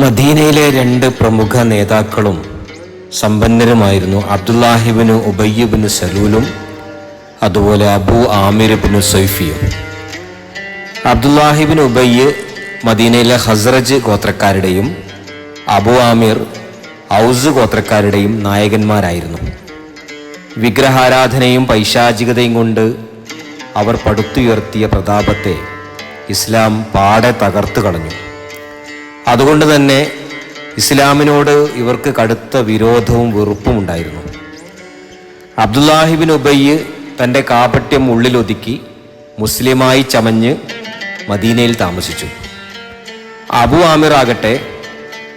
മദീനയിലെ രണ്ട് പ്രമുഖ നേതാക്കളും സമ്പന്നരുമായിരുന്നു അബ്ദുല്ലാഹിബ്നു ഉബയ്യ് സലൂലും അതുപോലെ അബൂ ആമിർ ബിൻ സൈഫിയും. അബ്ദുല്ലാഹിബ്നു ഉബയ്യ് മദീനയിലെ ഖസ്റജ് ഗോത്രക്കാരുടെയും അബൂ ആമിർ ഔസ് ഗോത്രക്കാരുടെയും നായകന്മാരായിരുന്നു. വിഗ്രഹാരാധനയും പൈശാചികതയും കൊണ്ട് അവർ പടുത്തുയർത്തിയ പ്രതാപത്തെ ഇസ്ലാം പാടെ തകർത്തു കളഞ്ഞു. അതുകൊണ്ട് തന്നെ ഇസ്ലാമിനോട് ഇവർക്ക് കടുത്ത വിരോധവും വെറുപ്പും ഉണ്ടായിരുന്നു. അബ്ദുല്ലാഹിബ്നു ഉബയ്യ് തൻ്റെ കാപട്യം ഉള്ളിലൊതുക്കി മുസ്ലിമായി ചമഞ്ഞ് മദീനയിൽ താമസിച്ചു. അബൂ ആമിർ ആകട്ടെ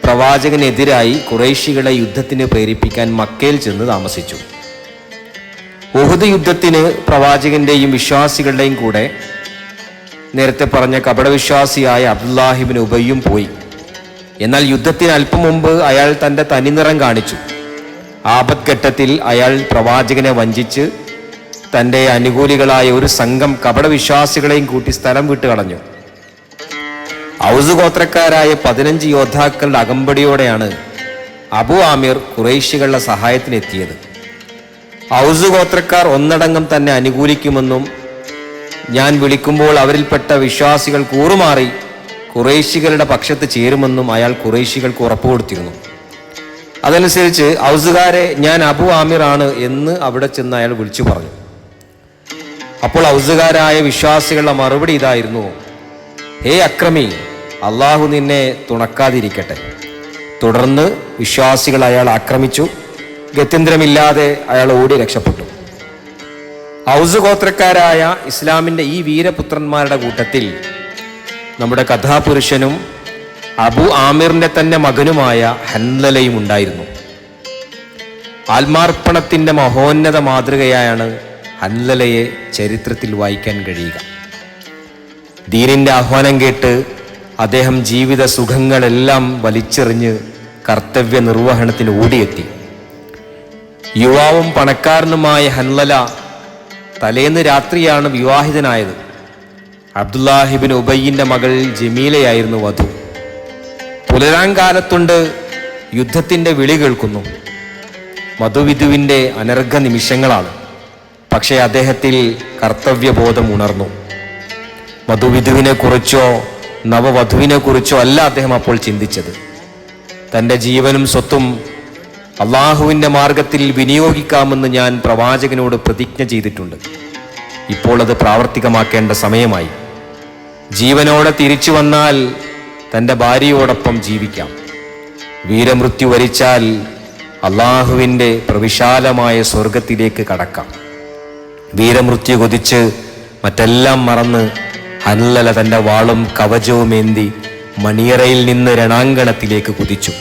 പ്രവാചകനെതിരായി ഖുറൈശികളെ യുദ്ധത്തിന് പ്രേരിപ്പിക്കാൻ മക്കയിൽ ചെന്ന് താമസിച്ചു. ഉഹുദ് യുദ്ധത്തിന് പ്രവാചകന്റെയും വിശ്വാസികളുടെയും കൂടെ നേരത്തെ പറഞ്ഞ കപടവിശ്വാസിയായ അബ്ദുല്ലാഹിബ്നു ഉബയ്യും പോയി. എന്നാൽ യുദ്ധത്തിന് അല്പം മുമ്പ് അയാൾ തൻ്റെ തനിനിറം കാണിച്ചു. ആപത്ഘട്ടത്തിൽ അയാൾ പ്രവാചകനെ വഞ്ചിച്ച് തൻ്റെ അനുകൂലികളായ ഒരു സംഘം കപടവിശ്വാസികളെയും കൂട്ടി സ്ഥലം വിട്ടു കളഞ്ഞു. ഔസ് ഗോത്രക്കാരായ 15 യോദ്ധാക്കളുടെ അകമ്പടിയോടെയാണ് അബൂ ആമിർ ഖുറൈശികളുടെ സഹായത്തിനെത്തിയത്. ഔസ് ഗോത്രക്കാർ ഒന്നടങ്കം തന്നെ അനുകൂലിക്കുമെന്നും ഞാൻ വിളിക്കുമ്പോൾ അവരിൽപ്പെട്ട വിശ്വാസികൾ കൂറുമാറി ഖുറൈശികളുടെ പക്ഷത്ത് ചേരുമെന്നും അയാൾ ഖുറൈശികൾക്ക് ഉറപ്പു കൊടുത്തിരുന്നു. അതനുസരിച്ച് ഔസുകാരെ ഞാൻ അബൂ ആമിർ ആണ് എന്ന് അവിടെ ചെന്ന് അയാൾ വിളിച്ചു പറഞ്ഞു. അപ്പോൾ ഔസുകാരായ വിശ്വാസികളുടെ മറുപടി ഇതായിരുന്നു: ഹേ അക്രമി, അള്ളാഹു നിന്നെ തുണക്കാതിരിക്കട്ടെ. തുടർന്ന് വിശ്വാസികൾ അയാൾ ആക്രമിച്ചു. ഗത്യന്തരമില്ലാതെ അയാൾ ഓടി രക്ഷപ്പെട്ടു. ഔസ് ഗോത്രക്കാരായ ഇസ്ലാമിൻ്റെ ഈ വീരപുത്രന്മാരുടെ കൂട്ടത്തിൽ നമ്മുടെ കഥാപുരുഷനും അബൂ ആമിറിന്റെ തന്നെ മകനുമായ ഹൻലലയും ഉണ്ടായിരുന്നു. ആത്മാർപ്പണത്തിന്റെ മഹോന്നത മാതൃകയായാണ് ഹൻലലയെ ചരിത്രത്തിൽ വായിക്കാൻ കഴിയുക. ദീനിന്റെ ആഹ്വാനം കേട്ട് അദ്ദേഹം ജീവിത സുഖങ്ങളെല്ലാം വലിച്ചെറിഞ്ഞ് കർത്തവ്യ നിർവഹണത്തിന് ഓടിയെത്തി. യുവാവും പണക്കാരനുമായ ഹൻലല തലേന്ന് രാത്രിയാണ് വിവാഹിതനായത്. അബ്ദുല്ലാഹിബ്നു ഉബയ്യിന്റെ മകൾ ജമീലയായിരുന്നു വധു. പുലരാങ്കാലത്തുണ്ട് യുദ്ധത്തിന്റെ വിളി കേൾക്കുന്നു. മധുവിധുവിന്റെ അനർഘ നിമിഷങ്ങളാണ്. പക്ഷേ അദ്ദേഹത്തിൽ കർത്തവ്യബോധം ഉണർന്നു. മധുവിധുവിനെ കുറിച്ചോ നവവധുവിനെ കുറിച്ചോ അല്ല അദ്ദേഹം അപ്പോൾ ചിന്തിച്ചത്. തൻ്റെ ജീവനും സ്വത്തും അള്ളാഹുവിൻ്റെ മാർഗത്തിൽ വിനിയോഗിക്കാമെന്ന് ഞാൻ പ്രവാചകനോട് പ്രതിജ്ഞ ചെയ്തിട്ടുണ്ട്. ഇപ്പോൾ അത് പ്രാവർത്തികമാക്കേണ്ട സമയമായി. ജീവനോടെ തിരിച്ചു വന്നാൽ തൻ്റെ ഭാര്യയോടൊപ്പം ജീവിക്കാം. വീരമൃത്യു വരിച്ചാൽ അള്ളാഹുവിൻ്റെ പ്രവിശാലമായ സ്വർഗത്തിലേക്ക് കടക്കാം. വീരമൃത്യു കൊതിച്ച് മറ്റെല്ലാം മറന്ന് ഹൻലല തൻ്റെ വാളും കവചവുമേന്തി മണിയറയിൽ നിന്ന് രണാങ്കണത്തിലേക്ക് കുതിച്ചു.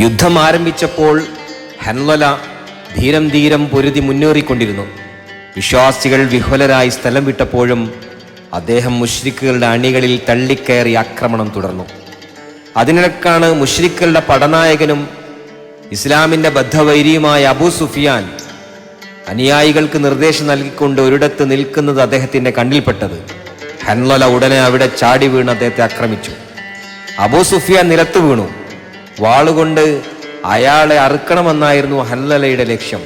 യുദ്ധം ആരംഭിച്ചപ്പോൾ ഹൻലല ധീരം പൊരുതി മുന്നേറിക്കൊണ്ടിരുന്നു. വിശ്വാസികൾ വിഹ്വലരായി സ്ഥലം വിട്ടപ്പോഴും അദ്ദേഹം മുശ്രിക്കുകളുടെ അണികളിൽ തള്ളിക്കയറി ആക്രമണം തുടർന്നു. അതിനിടക്കാണ് മുശ്രിക്കുകളുടെ പടനായകനും ഇസ്ലാമിൻ്റെ ബദ്ധവൈരിയുമായ അബൂ സുഫിയാൻ അനുയായികൾക്ക് നിർദ്ദേശം നൽകിക്കൊണ്ട് ഒരിടത്ത് നിൽക്കുന്നത് അദ്ദേഹത്തിൻ്റെ കണ്ണിൽപ്പെട്ടത്. ഹൻലല ഉടനെ അവിടെ ചാടി വീണ് അദ്ദേഹത്തെ ആക്രമിച്ചു. അബൂ സുഫിയാൻ നിലത്ത് വീണു. വാളുകൊണ്ട് അയാളെ അറുക്കണമെന്നായിരുന്നു ഹൻലലയുടെ ലക്ഷ്യം.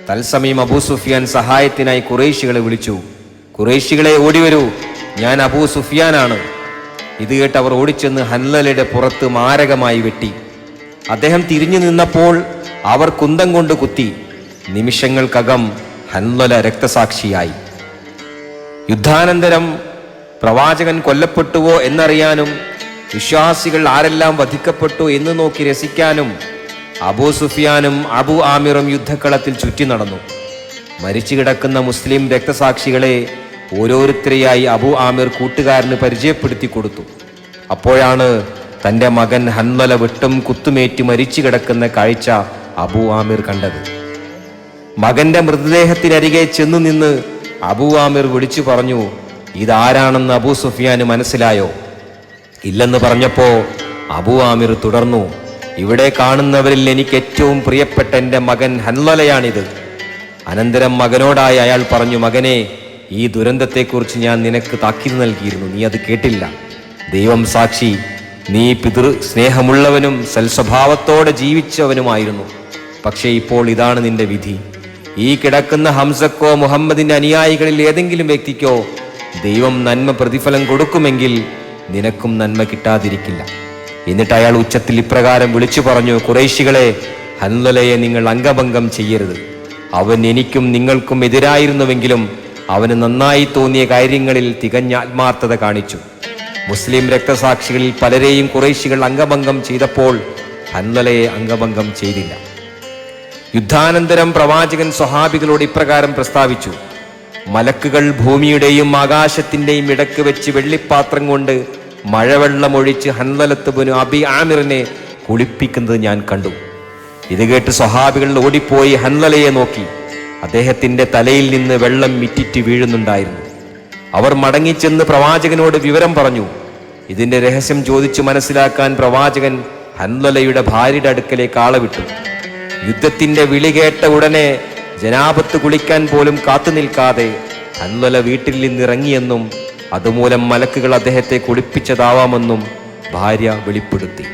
തത്സമയം അബൂ സുഫിയാൻ സഹായത്തിനായി ഖുറൈശികളെ വിളിച്ചു. ഖുറൈശികളെ ഓടിവരൂ, ഞാൻ അബൂ സുഫിയാനാണ്. ഇത് കേട്ട് അവർ ഓടിച്ചെന്ന് ഹൻലലയുടെ പുറത്ത് മാരകമായി വെട്ടി. അദ്ദേഹം തിരിഞ്ഞു നിന്നപ്പോൾ അവർ കുന്തം കൊണ്ട് കുത്തി. നിമിഷങ്ങൾക്കകം ഹൻലല രക്തസാക്ഷിയായി. യുദ്ധാനന്തരം പ്രവാചകൻ കൊല്ലപ്പെട്ടുവോ എന്നറിയാനും വിശ്വാസികൾ ആരെല്ലാം വധിക്കപ്പെട്ടു എന്ന് നോക്കി രസിക്കാനും അബൂ സുഫിയാനും അബൂ ആമിറും യുദ്ധക്കളത്തിൽ ചുറ്റി നടന്നു. മരിച്ചു കിടക്കുന്ന മുസ്ലിം രക്തസാക്ഷികളെ ഓരോരുത്തരെയായി അബൂ ആമിർ കൂട്ടുകാരന് പരിചയപ്പെടുത്തി കൊടുത്തു. അപ്പോഴാണ് തൻ്റെ മകൻ ഹൻലല വെട്ടും കുത്തുമേറ്റ് മരിച്ചു കിടക്കുന്ന കാഴ്ച അബൂ ആമിർ കണ്ടത്. മകന്റെ മൃതദേഹത്തിനരികെ ചെന്നു നിന്ന് അബൂ ആമിർ വിളിച്ചു പറഞ്ഞു, ഇതാരാണെന്ന് അബൂ സുഫിയാന് മനസ്സിലായോ? ഇല്ലെന്ന് പറഞ്ഞപ്പോ അബൂ ആമിർ തുടർന്നു, ഇവിടെ കാണുന്നവരിൽ എനിക്ക് ഏറ്റവും പ്രിയപ്പെട്ട എൻ്റെ മകൻ ഹൻലലയാണിത്. അനന്തരം മകനോടായി അയാൾ പറഞ്ഞു, മകനെ, ഈ ദുരന്തത്തെക്കുറിച്ച് ഞാൻ നിനക്ക് താക്കീത് നൽകിയിരുന്നു, നീ അത് കേട്ടില്ല. ദൈവം സാക്ഷി, നീ പിതൃ സ്നേഹമുള്ളവനും സൽസ്വഭാവത്തോടെ ജീവിച്ചവനുമായിരുന്നു. പക്ഷേ ഇപ്പോൾ ഇതാണ് നിന്റെ വിധി. ഈ കിടക്കുന്ന ഹംസക്കോ മുഹമ്മദിന്റെ അനുയായികളിൽ ഏതെങ്കിലും വ്യക്തിക്കോ ദൈവം നന്മ പ്രതിഫലം കൊടുക്കുമെങ്കിൽ നിനക്കും നന്മ കിട്ടാതിരിക്കില്ല. എന്നിട്ട് അയാൾ ഉച്ചത്തിൽ ഇപ്രകാരം വിളിച്ചു പറഞ്ഞു, ഖുറൈശികളെ, ഹൻലലയെ നിങ്ങൾ അംഗഭംഗം ചെയ്യരുത്. അവൻ എനിക്കും നിങ്ങൾക്കും എതിരായിരുന്നുവെങ്കിലും അവന് നന്നായി തോന്നിയ കാര്യങ്ങളിൽ തികഞ്ഞ ആത്മാർത്ഥത കാണിച്ചു. മുസ്ലിം രക്തസാക്ഷികളിൽ പലരെയും ഖുറൈശികൾ അംഗഭംഗം ചെയ്തപ്പോൾ ഹൻലലയെ അംഗഭംഗം ചെയ്തില്ല. യുദ്ധാനന്തരം പ്രവാചകൻ സ്വഹാബികളോട് ഇപ്രകാരം പ്രസ്താവിച്ചു: മലക്കുകൾ ഭൂമിയുടെയും ആകാശത്തിന്റെയും ഇടക്ക് വെച്ച് വെള്ളിപ്പാത്രം കൊണ്ട് മഴവെള്ളമൊഴിച്ച് ഹൻലലത്ത് ബിനു അബി ആമിറിനെ കുളിപ്പിക്കുന്നത് ഞാൻ കണ്ടു. ഇത് കേട്ട് സ്വഹാബികൾ ഓടിപ്പോയി ഹൻലലയെ നോക്കി. അദ്ദേഹത്തിന്റെ തലയിൽ നിന്ന് വെള്ളം മിറ്റിറ്റ് വീഴുന്നുണ്ടായിരുന്നു. അവർ മടങ്ങിച്ചെന്ന് പ്രവാചകനോട് വിവരം പറഞ്ഞു. ഇതിന്റെ രഹസ്യം ചോദിച്ചു മനസ്സിലാക്കാൻ പ്രവാചകൻ ഹൻലലയുടെ ഭാര്യയുടെ അടുക്കലേക്ക് ആളെ വിട്ടു. യുദ്ധത്തിന്റെ വിളി കേട്ട ഉടനെ ജനാപത്ത് കുളിക്കാൻ പോലും കാത്തു നിൽക്കാതെ ഹൻലല വീട്ടിൽ നിന്നിറങ്ങിയെന്നും അതുമൂലം മലക്കുകൾ അദ്ദേഹത്തെ കുളിപ്പിച്ചതാവാമെന്നും ഭാര്യ വെളിപ്പെടുത്തി.